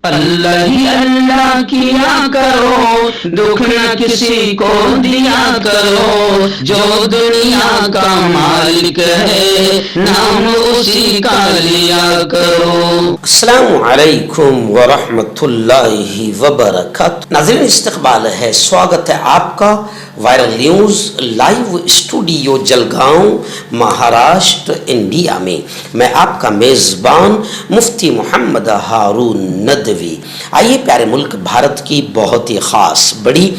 اللہ ہی اللہ کیا کرو، دکھ نہ کسی کو دیا کرو، جو دنیا کا مالک ہے نام اسی کا لیا کرو۔ السلام علیکم ورحمۃ اللہ وبرکاتہ۔ ناظرین، استقبال ہے، سواگت ہے آپ کا viral news live studio Jalgaon, Maharashtra, India میں۔ میں آپ کا میزبان مفتی محمد ہارون ندوی۔ آئیے پیارے ملک بھارت کی بہت ہی خاص بڑی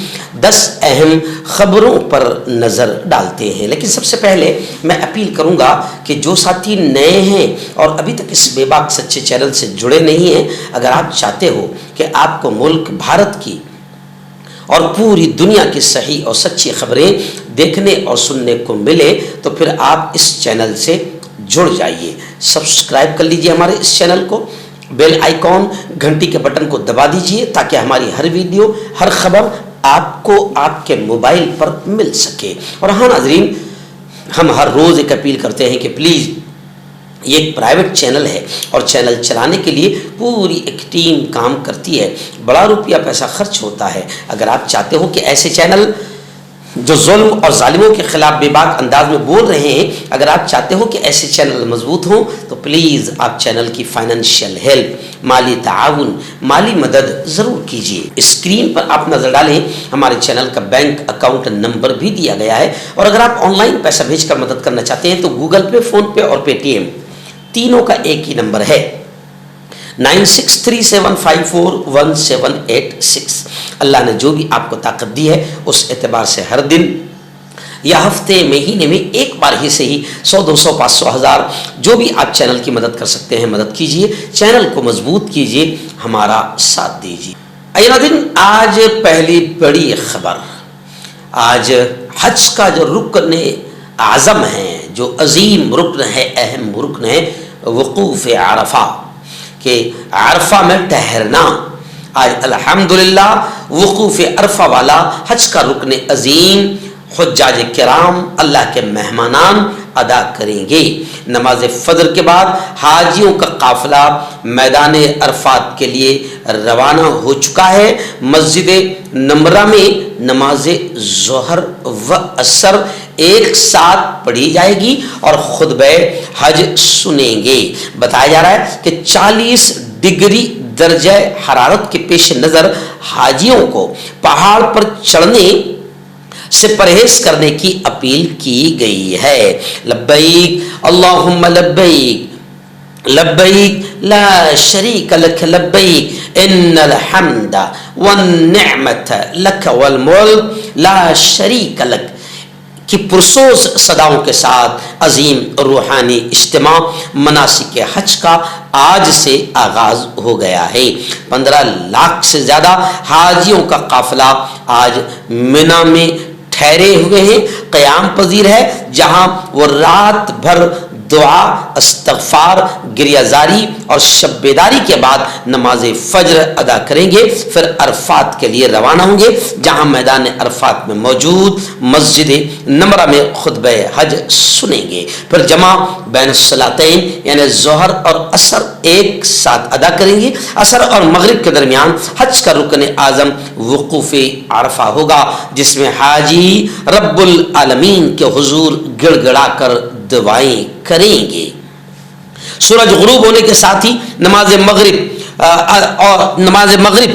10 اہم خبروں پر نظر ڈالتے ہیں، لیکن سب سے پہلے میں اپیل کروں گا کہ جو ساتھی نئے ہیں اور ابھی تک اس بے باک سچے چینل سے جڑے نہیں ہیں، اگر آپ چاہتے ہو کہ آپ کو ملک بھارت کی اور پوری دنیا کی صحیح اور سچی خبریں دیکھنے اور سننے کو ملے تو پھر آپ اس چینل سے جڑ جائیے۔ سبسکرائب کر لیجئے ہمارے اس چینل کو، بیل آئیکن گھنٹی کے بٹن کو دبا دیجئے تاکہ ہماری ہر ویڈیو، ہر خبر آپ کو آپ کے موبائل پر مل سکے۔ اور ہاں ناظرین، ہم ہر روز ایک اپیل کرتے ہیں کہ پلیز، یہ ایک پرائیویٹ چینل ہے اور چینل چلانے کے لیے پوری ایک ٹیم کام کرتی ہے، بڑا روپیہ پیسہ خرچ ہوتا ہے۔ اگر آپ چاہتے ہو کہ ایسے چینل جو ظلم اور ظالموں کے خلاف بے باک انداز میں بول رہے ہیں، اگر آپ چاہتے ہو کہ ایسے چینل مضبوط ہوں تو پلیز آپ چینل کی فائنینشیل ہیلپ، مالی تعاون، مالی مدد ضرور کیجیے۔ اسکرین پر آپ نظر ڈالیں، ہمارے چینل کا بینک اکاؤنٹ نمبر بھی دیا گیا ہے، اور اگر آپ آن لائن پیسہ بھیج کر مدد کرنا چاہتے ہیں تو گوگل پے، فون پے اور پے ٹی ایم تینوں کا ایک ہی نمبر ہے، 9637541786۔ اللہ نے جو بھی آپ کو طاقت دی ہے اس اعتبار سے ہر دن یا ہفتے، مہینے میں ایک بار ہی سے ہی 100، 200، 500، 1000 جو بھی آپ چینل کی مدد کر سکتے ہیں مدد کیجئے، چینل کو مضبوط کیجئے، ہمارا ساتھ دیجئے۔ ناظرین، آج پہلی بڑی خبر، آج حج کا جو رکن اعظم ہے، جو عظیم رکن ہے، اہم رکن ہے، وقوف عرفہ، کہ عرفہ میں ٹھہرنا۔ آج الحمدللہ وقوف عرفہ والا حج کا رکن عظیم حجاج کرام، اللہ کے مہمانان ادا کریں گے۔ نماز فجر کے بعد حاجیوں کا قافلہ میدان عرفات کے لیے روانہ ہو چکا ہے۔ مسجد نمرہ میں نماز ظہر و عصر ایک ساتھ پڑھی جائے گی اور خطبہ حج سنیں گے۔ بتایا جا رہا ہے کہ 40 ڈگری درجہ حرارت کے پیش نظر حاجیوں کو پہاڑ پر چڑھنے سے پرہیز کرنے کی اپیل کی گئی ہے۔ لبیک اللہم لبیک، لبیک لا شریک لک، لبیک ان الحمد والنعمت لک والملک لا شریک لک کی پرسوز صداؤں کے ساتھ عظیم روحانی اجتماع مناسک حج کا آج سے آغاز ہو گیا ہے۔ 15 لاکھ سے زیادہ حاجیوں کا قافلہ آج منا میں ٹھہرے ہوئے ہیں، قیام پذیر ہے، جہاں وہ رات بھر دعا، استغفار، گریہ زاری اور شب بیداری کے بعد نماز فجر ادا کریں گے، پھر عرفات کے لیے روانہ ہوں گے، جہاں میدان عرفات میں موجود مسجد نمرہ میں خطبہ حج سنیں گے، پھر جمع بین الصلاتین یعنی ظہر اور عصر ایک ساتھ ادا کریں گے۔ عصر اور مغرب کے درمیان حج کا رکن اعظم وقوف عرفہ ہوگا، جس میں حاجی رب العالمین کے حضور گڑ گڑا کر دعائیں کریں گے۔ سورج غروب ہونے کے ساتھ ہی نماز مغرب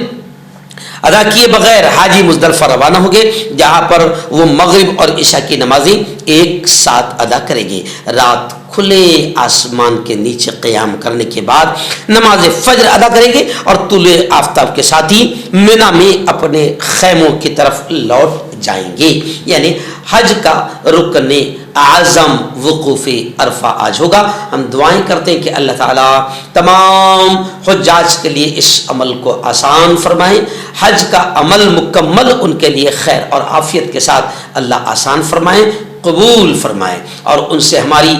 ادا کیے بغیر حاجی مزدلفہ روانہ ہوں گے، جہاں پر وہ مغرب اور عشاء کی نمازیں ایک ساتھ ادا کریں گے۔ رات کھلے آسمان کے نیچے قیام کرنے کے بعد نماز فجر ادا کریں گے اور طلوع آفتاب کے ساتھ ہی منا میں اپنے خیموں کی طرف لوٹ جائیں گے۔ یعنی حج کا رکن اعظم وقوف عرفہ آج ہوگا۔ ہم دعائیں کرتے ہیں کہ اللہ تعالیٰ تمام حجاج کے لیے اس عمل کو آسان فرمائیں، حج کا عمل مکمل ان کے لیے خیر اور عافیت کے ساتھ اللہ آسان فرمائیں، قبول فرمائیں۔ اور ان سے ہماری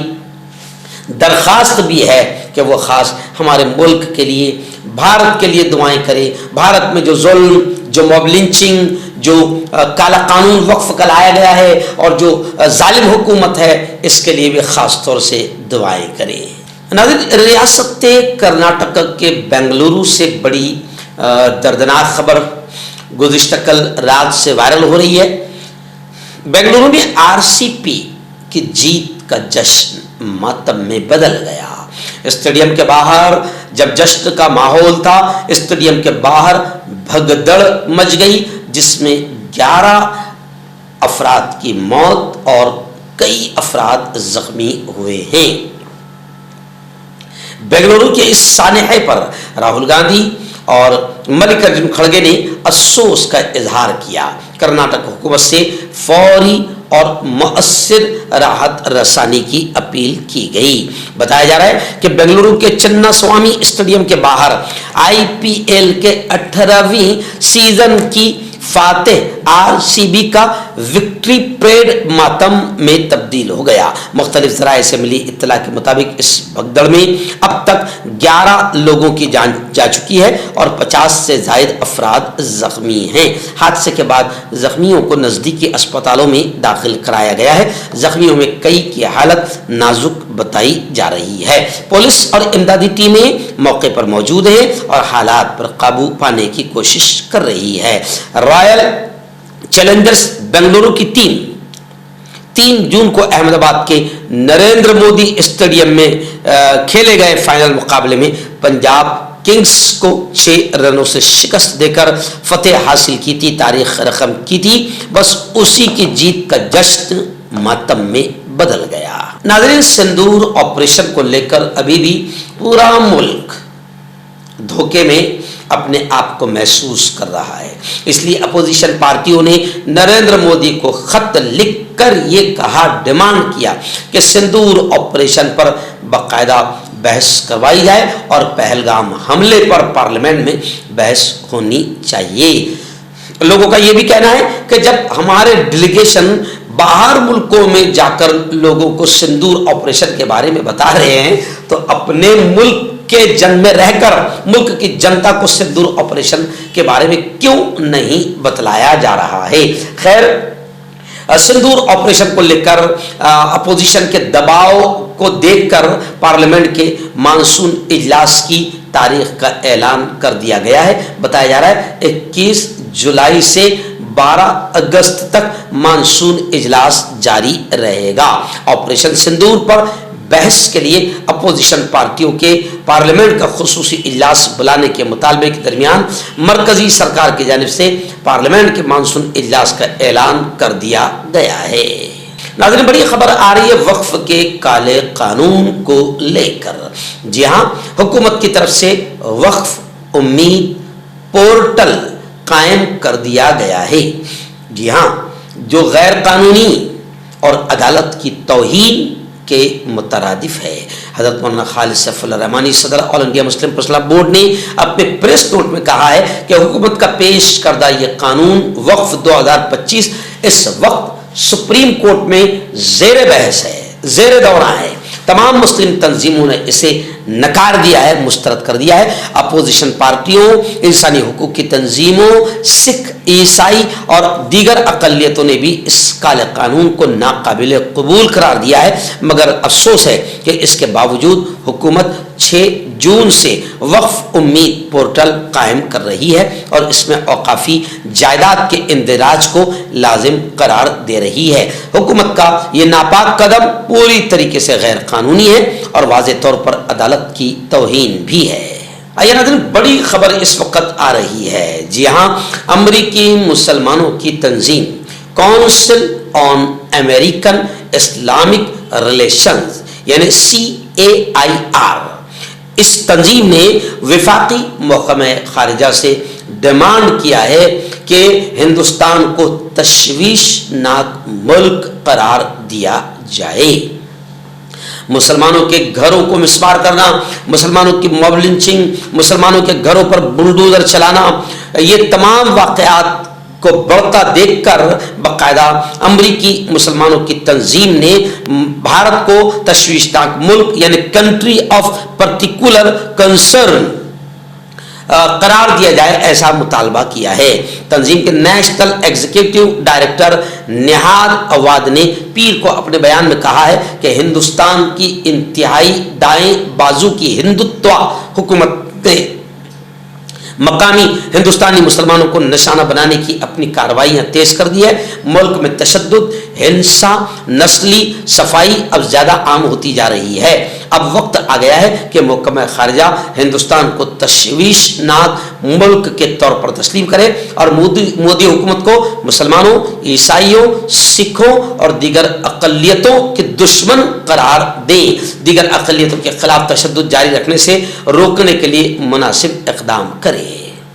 درخواست بھی ہے کہ وہ خاص ہمارے ملک کے لیے، بھارت کے لیے دعائیں کریں۔ بھارت میں جو ظلم، جو موب لنچنگ، جو کالا قانون وقف کا لایا گیا ہے اور جو ظالم حکومت ہے، اس کے لیے بھی خاص طور سے دعائیں کریں۔ ناظرین، ریاست کرناٹک کے بنگلورو سے بڑی दर्दनाक खबर गुज़िश्ता कल रात से वायरल हो रही है। बेंगलुरु में आरसीपी की जीत का जश्न मातम में बदल गया। स्टेडियम के बाहर जब जश्न का माहौल था, स्टेडियम के बाहर भगदड़ मच गई, जिसमें 11 अफराद की मौत और कई अफराद जख्मी हुए हैं। बेंगलुरु के इस सानहे पर राहुल गांधी और मल्लिकार्जुन खड़गे ने अफसोस का इजहार किया। कर्नाटक हुकूमत से फौरी और मौसर राहत रसानी की अपील की गई। बताया जा रहा है कि बेंगलुरु के चिन्ना स्वामी स्टेडियम के बाहर आईपीएल के 18वीं सीजन की फातेह आरसीबी का विक्ट्री परेड मातम में तब्दील हो गया। मुख्तलिफ ज़राए से मिली इत्तला के मुताबिक इस भगदड़ में अब तक 11 लोगों की जान जा चुकी है और 50 से ज़ायद अफराद ज़ख्मी हैं। हादसे के बाद ज़ख्मियों को नज़दीकी अस्पतालों में दाखिल कराया गया है। ज़ख्मियों में कई की हालत नाजुक बताई जा रही है। पुलिस और इमदादी टीमें मौके पर मौजूद हैं और हालात पर काबू पाने की कोशिश कर रही है। रॉयल चैलेंजर्स बेंगलुरु की टीम 3 जून को अहमदाबाद के नरेंद्र मोदी स्टेडियम में खेले गए फाइनल मुकाबले में पंजाब किंग्स को 6 रनों से शिकस्त देकर फतेह हासिल की थी, तारीख रकम की थी। बस उसी की जीत का जश्न मातम में बदल गया। नाज़रीन, सिंदूर ऑपरेशन को लेकर अभी भी पूरा मुल्क धोखे में अपने आप को महसूस कर रहा है। इसलिए अपोजिशन पार्टियों ने नरेंद्र मोदी को खत लिखकर ये कहा, डिमांड किया कि सिंदूर ऑपरेशन पर बाकायदा बहस करवाई जाए और पहलगाम हमले पर पार्लियामेंट में बहस होनी चाहिए। लोगों का ये भी कहना है कि जब हमारे डेलीगेशन बाहर मुल्कों में जाकर लोगों को सिंदूर ऑपरेशन के बारे में बता रहे हैं, तो अपने मुल्क के जंग में रहकर मुल्क की जनता को सिंदूर ऑपरेशन के बारे में क्यों नहीं बतलाया जा रहा है। खैर, सिंदूर ऑपरेशन को लेकर अपोजिशन के दबाव को देखकर पार्लियामेंट के मानसून इजलास की तारीख का ऐलान कर दिया गया है। बताया जा रहा है 21 जुलाई से 12 अगस्त तक मानसून इजलास जारी रहेगा। ऑपरेशन सिंदूर पर बहस के लिए अपोजिशन पार्टियों के पार्लियामेंट का खुसूसी इजलास बुलाने के मुतालबे के दरमियान मरकजी सरकार की जानिब से पार्लियामेंट के मानसून इजलास का ऐलान कर दिया गया है। नाज़रीन, बड़ी खबर आ रही है वक्फ के काले कानून को लेकर। जी हाँ, हुकूमत की तरफ से वक्फ उम्मीद पोर्टल कायम कर दिया गया है। जी हाँ, जो गैर कानूनी और अदालत की तौहीन के मुतरादिफ है। हज़रत मौलाना खालिद सैफुल्लाह रहमानी सदर all India Muslim personal law board ने अपने प्रेस नोट में कहा है कि हुकूमत का पेश करदा ये कानून वक्फ 2025 इस वक्त सुप्रीम कोर्ट में ज़ेर बहस है, ज़ेर दौरा है। तमाम मुस्लिम तंजीमों ने इसे नकार दिया है, मुस्तरद कर दिया है। अपोजिशन पार्टियों, इंसानी हुकूक की तंजीमों, सिख, ईसाई और दीगर अक़लियतों ने भी इस काले कानून को नाकाबिल कबूल करार दिया है। मगर अफसोस है कि इसके बावजूद हुकूमत 6 जून से वक्फ उम्मीद पोर्टल कायम कर रही है और इसमें औकाफी जायदाद के इंदिराज को लाजिम करार दे रही है। हुकूमत का ये नापाक कदम पूरी तरीके से गैर कानूनी है और वाज़ेह तौर पर अदालत की तौहीन भी है। आइए नाज़रीन, बड़ी खबर इस वक्त आ रही है। जी हाँ, अमरीकी मुसलमानों की तंजीम council on American Islamic relations यानी CAIR, इस तंजीम ने विफाकी महकमा खारिजा से डिमांड किया है कि हिंदुस्तान को तशवीशनाक मुल्क करार दिया जाए। मुसलमानों के घरों को मिसमार करना, मुसलमानों की मॉब लिंचिंग, मुसलमानों के घरों पर बुलडोजर चलाना, ये तमाम वाक़यात को बढ़ता देखकर बाकायदा अमरीकी मुसलमानों की तंजीम ने भारत को तशवीशनाक मुल्क यानी कंट्री ऑफ पर्टिकुलर कंसर्न करार दिया जाए, ऐसा मुतालबा किया है। तंजीम के नेशनल एग्जीक्यूटिव डायरेक्टर निहाद अवाद ने पीर को अपने बयान में कहा है कि हिंदुस्तान की इंतहाई दाएं बाजू की हिंदुत्व हुकूमत ने مقامی ہندوستانی مسلمانوں کو نشانہ بنانے کی اپنی کارروائیاں تیز کر دی ہے. ملک میں تشدد، ہنسا، نسلی صفائی اب زیادہ عام ہوتی جا رہی ہے. اب وقت آ گیا ہے کہ محکمہ خارجہ ہندوستان کو تشویشناک ملک کے طور پر تسلیم کرے اور مودی حکومت کو مسلمانوں، عیسائیوں، سکھوں اور دیگر اقلیتوں کے دشمن قرار دے. دیگر اقلیتوں کے خلاف تشدد جاری رکھنے سے روکنے کے لیے مناسب اقدام کرے.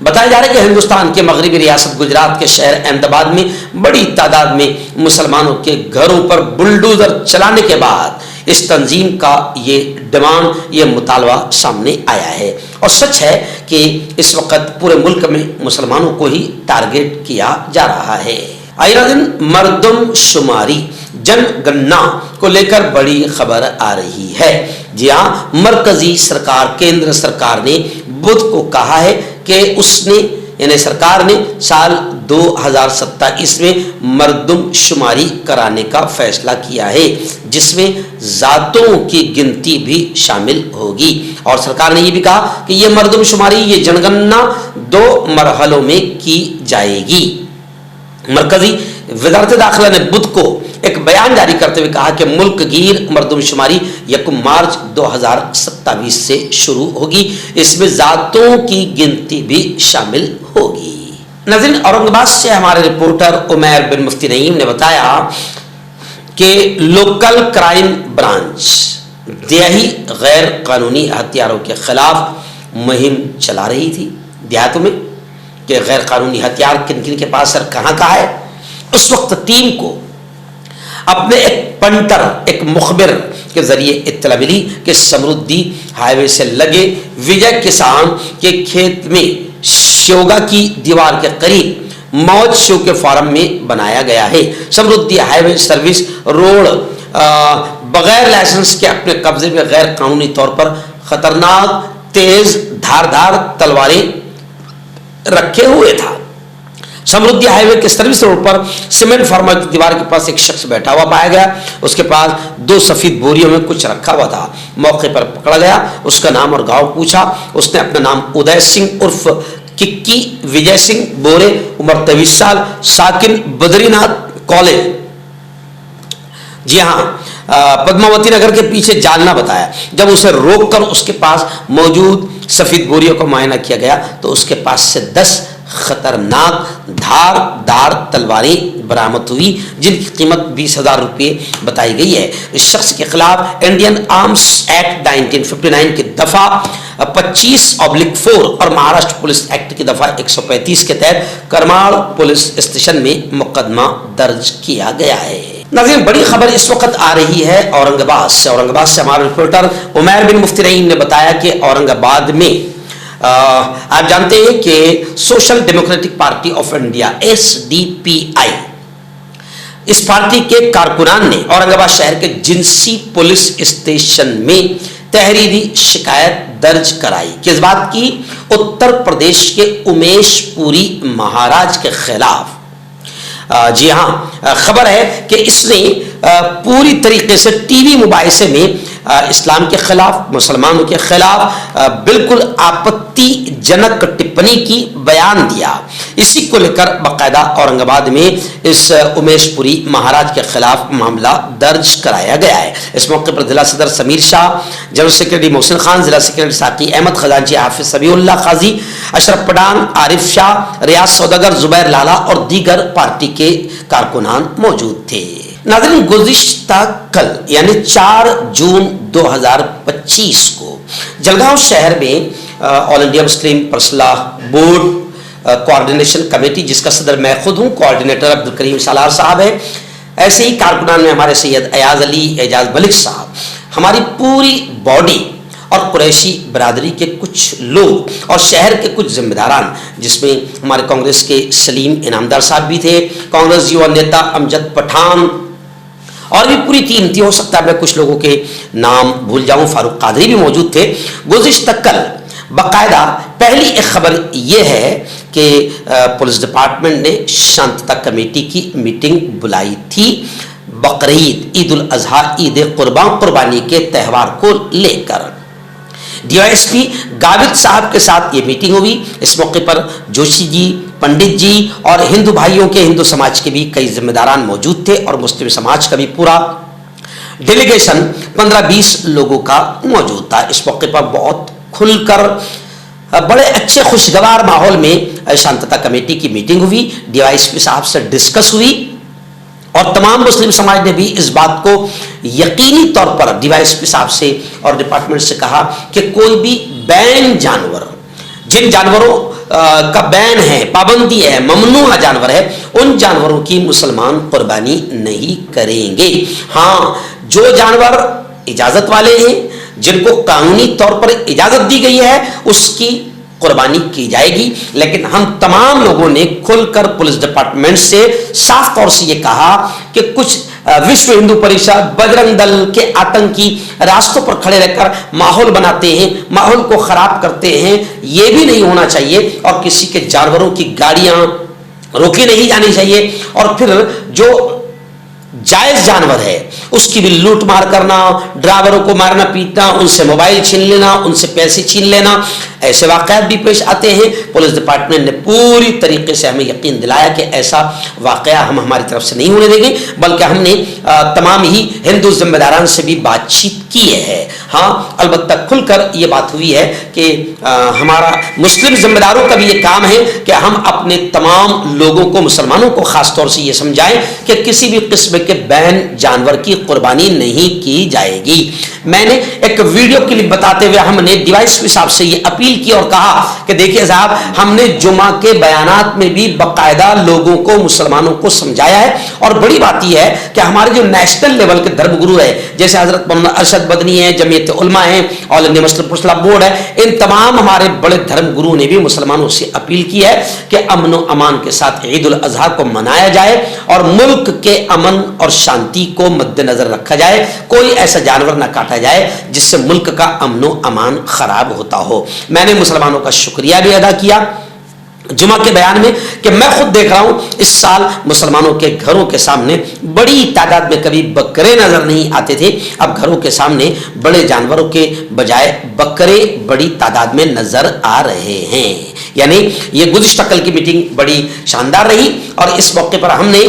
بتایا جا رہا ہے کہ ہندوستان کے مغربی ریاست گجرات کے شہر احمد آباد میں بڑی تعداد میں مسلمانوں کے گھروں پر بلڈوزر چلانے کے بعد اس تنظیم کا یہ ڈیمانڈ، یہ مطالبہ سامنے آیا ہے. اور سچ ہے کہ اس وقت پورے ملک میں مسلمانوں کو ہی ٹارگیٹ کیا جا رہا ہے. آئرہ دن مردم شماری جن گننا کو لے کر بڑی خبر آ رہی ہے. جی ہاں، مرکزی سرکار، کیندر سرکار نے بدھ کو کہا ہے کہ اس نے یعنی سرکار نے سال 2027 میں مردم شماری کرانے کا فیصلہ کیا ہے، جس میں ذاتوں کی گنتی بھی شامل ہوگی. اور سرکار نے یہ بھی کہا کہ یہ مردم شماری، یہ جنگننا 2 مرحلوں میں کی جائے گی. مرکزی وزارت داخلہ نے بدھ کو ایک بیان جاری کرتے ہوئے کہا کہ ملک گیر مردم شماری 1 مارچ 2027 سے شروع ہوگی. اس میں ذاتوں کی گنتی بھی شامل ہوگی. ناظرین، اورنگ آباد سے ہمارے رپورٹر عمیر بن مفتی نعیم نے بتایا کہ لوکل کرائم برانچ دیہی غیر قانونی ہتھیاروں کے خلاف مہم چلا رہی تھی دیہاتوں میں کہ غیر قانونی ہتھیار کن کن کے پاس اور کہاں کہاں ہے. اس وقت ٹیم کو اپنے ایک پنٹر، ایک مخبر کے ذریعے اطلاع ملی کہ سمردھی ہائی وے سے لگے وجے کسان کے کھیت میں شیوگا کی دیوار کے قریب موج شو کے فارم میں بنایا گیا ہے. سمردھی ہائی وے سروس روڈ بغیر لائسنس کے اپنے قبضے میں غیر قانونی طور پر خطرناک تیز دھاردار تلواریں رکھے ہوئے تھا. سمردھی ہائی وے کے سروس روڈ پر سیمنٹ فارما کی دیوار کے پاس ایک شخص بیٹھا ہوا پایا گیا. اس کے پاس 2 سفید بوریوں میں کچھ رکھا ہوا تھا. موقع پر پکڑا گیا. اس کا نام اور گاؤں پوچھا. اس نے اپنا نام ادے سنگھ عرف ککی وجے سنگھ بورے، عمر 23 سال، ساکن بدری ناتھ کالج، جی ہاں پدماوتی نگر کے پیچھے جالنا بتایا. جب اسے روک کر اس کے پاس موجود سفید بوریوں کا معائنہ کیا گیا تو اس کے پاس سے 10 خطرناک دھار دار تلواریں برآمد ہوئی جن کی قیمت 20,000 روپے بتائی گئی ہے. اس شخص کے خلاف انڈین آرمز ایکٹ 1959 کی دفعہ 25/4 اور مہاراشٹر پولیس ایکٹ کی دفعہ 135 کے تحت کرمال پولیس اسٹیشن میں مقدمہ درج کیا گیا ہے. ناظرین، بڑی خبر اس وقت آ رہی ہے اورنگ آباد سے. اورنگ آباد سے ہمارے رپورٹر عمیر بن مفتی نعیم نے بتایا کہ اورنگ آباد میں آپ جانتے ہیں کہ Social Democratic Party of India SDPI، اس پارٹی کے کارکنان نے اورنگ آباد شہر کے جنسی پولیس اسٹیشن میں تحریری شکایت درج کرائی. کس بات کی؟ اتر پردیش کے امیش پوری مہاراج کے خلاف. جی ہاں، خبر ہے کہ اس نے پوری طریقے سے ٹی وی مباحثے میں اسلام کے خلاف، مسلمانوں کے خلاف بالکل آپتی جنک ٹپنی کی بیان دیا. اسی کو لے کر باقاعدہ اورنگ آباد میں اس امیش پوری مہاراج کے خلاف معاملہ درج کرایا گیا ہے. اس موقع پر ضلع صدر سمیر شاہ، جنرل سیکرٹری محسن خان، ضلع سیکرٹری ساقی احمد، خزانچی حافظ سبیع اللہ قاضی، اشرف پٹھان، عارف شاہ، ریاض سوداگر، زبیر لالا اور دیگر پارٹی کے کارکنان موجود تھے. ناظرین، گزشتہ کل یعنی 4 جون 2025 کو جلگاؤں شہر میں all India Muslim personal board coordination committee, جس کا صدر میں خود ہوں، کوآرڈینیٹر عبدالکریم سالار صاحب ہے، ایسے ہی کارکنان میں ہمارے سید ایاز علی، اعجاز ملک صاحب، ہماری پوری باڈی اور قریشی برادری کے کچھ لوگ اور شہر کے کچھ ذمہ داران، جس میں ہمارے کانگریس کے سلیم انعامدار صاحب بھی تھے، کانگریس یووا نیتا امجد پٹھان اور بھی پوری ٹیم تھی. ہو سکتا ہے میں کچھ لوگوں کے نام بھول جاؤں، فاروق قادری بھی موجود تھے. گزشتہ کل باقاعدہ پہلی ایک خبر یہ ہے کہ پولیس ڈپارٹمنٹ نے شانتتا کمیٹی کی میٹنگ بلائی تھی بقرعید، عید الاضحیٰ، عید قربانی کے تہوار کو لے کر. DYSP गाविद साहब के साथ ये मीटिंग हुई। इस मौके पर जोशी जी, पंडित जी और हिंदू भाइयों के, हिंदू समाज के भी कई जिम्मेदारान मौजूद थे और मुस्लिम समाज का भी पूरा डेलीगेशन 15-20 लोगों का मौजूद था। इस मौके पर बहुत खुलकर बड़े अच्छे खुशगवार माहौल में शांतता कमेटी की मीटिंग हुई, DYSP साहब से डिस्कस हुई और तमाम मुस्लिम समाज ने भी इस बात को यकीनी तौर पर DYSP साहब से और डिपार्टमेंट से कहा कि कोई भी बैन जानवर, जिन जानवरों का बैन है, पाबंदी है, ममनूआ जानवर है, उन जानवरों की मुसलमान कुर्बानी नहीं करेंगे। हाँ, जो जानवर इजाजत वाले हैं, जिनको कानूनी तौर पर इजाजत दी गई है, उसकी कुर्बानी की जाएगी। लेकिन हम तमाम लोगों ने खुलकर पुलिस डिपार्टमेंट से साफ तौर से ये कहा कि कुछ विश्व हिंदू परिषद, बजरंग दल के आतंकी रास्तों पर खड़े रहकर माहौल बनाते हैं, माहौल को खराब करते हैं, ये भी नहीं होना चाहिए। और किसी के जानवरों की गाड़ियां रोकी नहीं जानी चाहिए और फिर जो जायज जानवर है उसकी भी लूट मार करना, ड्राइवरों को मारना पीटना, उनसे मोबाइल छीन लेना, उनसे पैसे छीन लेना, ऐसे वाकयात भी पेश आते हैं। पुलिस डिपार्टमेंट ने पूरी तरीके से हमें यकीन दिलाया कि ऐसा वाकया हम हमारी तरफ से नहीं होने देंगे, बल्कि हमने तमाम ही हिंदू जिम्मेदारान से भी बातचीत की है। हाँ, अलबत्ता खुलकर ये बात हुई है कि हमारा मुस्लिम जिम्मेदारों का भी ये काम है कि हम अपने तमाम लोगों को, मुसलमानों को खास तौर से ये समझाएं कि किसी भी किस्म के बैन जानवर की कुर्बानी नहीं की जाएगी। मैंने एक वीडियो क्लिप बताते हुए हमने DYSP साहब से ये अपील की और कहा कि देखिए साहब, हमने जुमा के बयानात में भी बाकायदा लोगों को, मुसलमानों को समझाया है। और बड़ी बात यह है कि हमारे जो नेशनल लेवल के धर्मगुरु है, जैसे हजरत मौलाना अरशद बदनी है, जमीयत उलमा है, ऑल इंडिया मुस्लिम फैसला बोर्ड है, इन तमाम हमारे बड़े धर्मगुरु ने भी मुसलमानों से अपील की है कि अमन व अमान के साथ ईद उल अजहा को मनाया जाए और मुल्क के अमन और शांति को मद्देनजर रखा जाए। कोई ऐसा जानवर ना काटा जाए जिससे मुल्क का अमन व अमान खराब होता हो। मैंने मुसलमानों का शुक्रिया भी अदा किया जुमा के बयान में कि मैं खुद देख रहा हूं इस साल मुसलमानों के घरों के सामने बड़ी तादाद में, कभी बकरे नजर नहीं आते थे, अब घरों के सामने बड़े जानवरों के बजाय बकरे बड़ी तादाद में नजर आ रहे हैं। यानी ये गुज़िश्ता कल की मीटिंग बड़ी शानदार रही और इस मौके पर हमने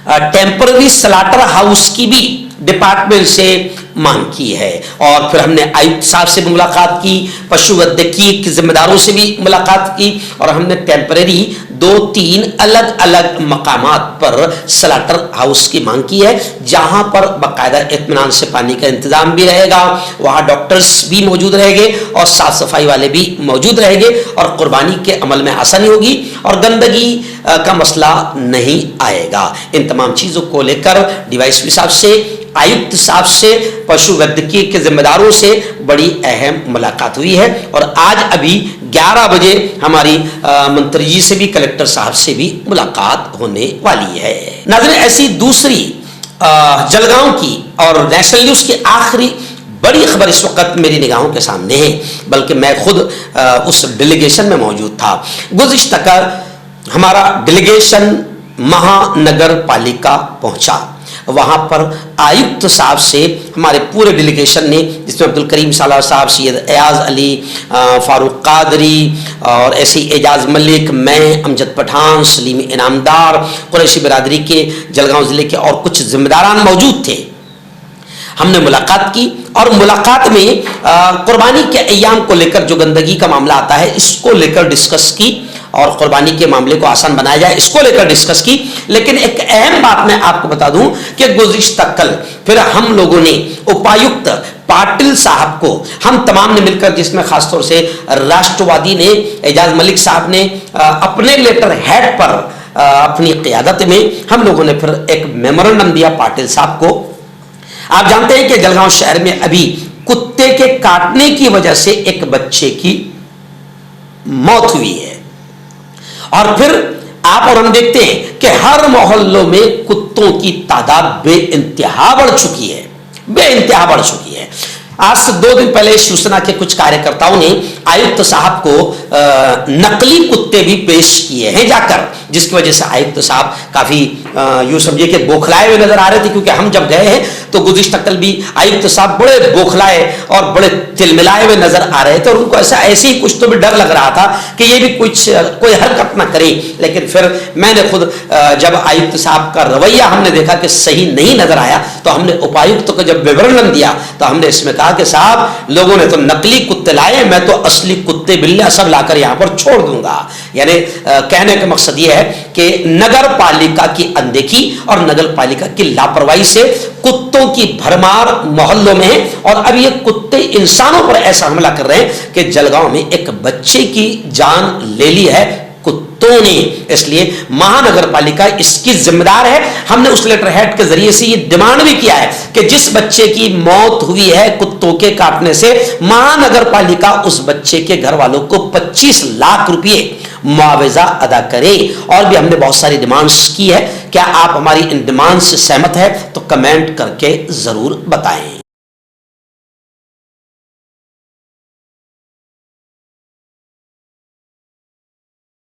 टेम्पररी स्लाटर हाउस की भी डिपार्टमेंट से मांग की है और फिर हमने आयुक्त साहब से मुलाकात की, पशु वैद्यकीय के जिम्मेदारों से भी मुलाकात की और हमने टेम्पररी 2-3 अलग अलग मकामात पर स्लाटर हाउस की मांग की है, जहां पर बाकायदा इत्मीनान से पानी का इंतजाम भी रहेगा, वहां डॉक्टर्स भी मौजूद रहेंगे और साफ सफाई वाले भी मौजूद रहेंगे और कुर्बानी के अमल में आसानी होगी और गंदगी का मसला नहीं आएगा। इन तमाम चीज़ों को लेकर DYSP साहब से, आयुक्त साहब से, पशु वैद्यकीय के जिम्मेदारों से बड़ी अहम मुलाकात हुई है और आज अभी 11 बजे हमारी मंत्री जी से भी, कलेक्टर साहब से भी मुलाकात होने वाली है। नाज़रीन, ऐसी दूसरी जलगांव की और नेशनल न्यूज़ की आखिरी बड़ी खबर इस वक्त मेरी निगाहों के सामने है, बल्कि मैं खुद उस डेलीगेशन में मौजूद था। गुज़िश्ता का हमारा डेलीगेशन महानगर पालिका पहुंचा, वहां पर आयुक्त साहब से हमारे पूरे डेलीगेशन ने, जिसमें अब्दुल करीम सालाह साहब, सैयद एयाज अली, फारूक कादरी और ऐसे एजाज मलिक, मैं, अमजद पठान, सलीम इनामदार, कुरैशी बिरादरी के जलगांव ज़िले के और कुछ जिम्मेदारान मौजूद थे। हमने मुलाकात की और मुलाकात में कुर्बानी के अय्याम को लेकर जो गंदगी का मामला आता है, इसको लेकर डिस्कस की और कुर्बानी के मामले को आसान बनाया जाए, इसको लेकर डिस्कस की। लेकिन एक अहम बात मैं आपको बता दूं कि गुज़िश्ता कल फिर हम लोगों ने उपायुक्त पाटिल साहब को, हम तमाम ने मिलकर, जिसमें खासतौर से राष्ट्रवादी ने, एजाज मलिक साहब ने अपने लेटर हेड पर अपनी क़ियादत में हम लोगों ने फिर एक मेमोरेंडम दिया पाटिल साहब को। आप जानते हैं कि जलगांव शहर में अभी कुत्ते के काटने की वजह से एक बच्चे की मौत हुई है और फिर आप और हम देखते हैं कि हर मोहल्लों में कुत्तों की तादाद बेइंतहा बढ़ चुकी है, बेइंतहा बढ़ चुकी है। आज से 2 दिन पहले शिवसेना के कुछ कार्यकर्ताओं ने आयुक्त साहब को नकली कुत्ते भी पेश किए हैं जाकर, जिसकी वजह से आयुक्त साहब काफ़ी यूँ समझिए कि बौखलाए हुए नजर आ रहे थे, क्योंकि हम जब गए हैं तो गुज़िश्ता कल भी आयुक्त साहब बड़े बौखलाए और बड़े तिलमिलाए हुए नजर आ रहे थे, और उनको ऐसे ही कुछ तो भी डर लग रहा था कि ये भी कोई हरकत ना करे। लेकिन फिर मैंने खुद जब आयुक्त साहब का रवैया हमने देखा कि सही नहीं नजर आया, तो हमने उपायुक्त को जब विवरण दिया तो हमने इसमें कहा कि साहब लोगों ने तो नकली कुत्ते लाए, मैं तो असली कुत्ते बिल्लियां सब लाकर यहाँ पर छोड़ दूंगा। यानी कहने का मकसद ये है कि नगर पालिका की अनदेखी और नगर पालिका की लापरवाही से कुत्तों की भरमार मोहल्लों में है, और अब ये कुत्ते इंसानों पर ऐसा हमला कर रहे हैं कि जलगांव में एक बच्चे की जान ले ली है कुत्तों ने। इसलिए महानगर पालिका इसकी जिम्मेदार है। हमने उस लेटर हेड के जरिए से ये डिमांड भी किया है कि जिस बच्चे की मौत हुई है कुत्तों के काटने से, महानगर पालिका उस बच्चे के घर वालों को 25 लाख रुपए मुआवजा अदा करे। और भी हमने बहुत सारी डिमांड्स की है। क्या आप हमारी इन डिमांड से सहमत है तो कमेंट करके जरूर बताएं।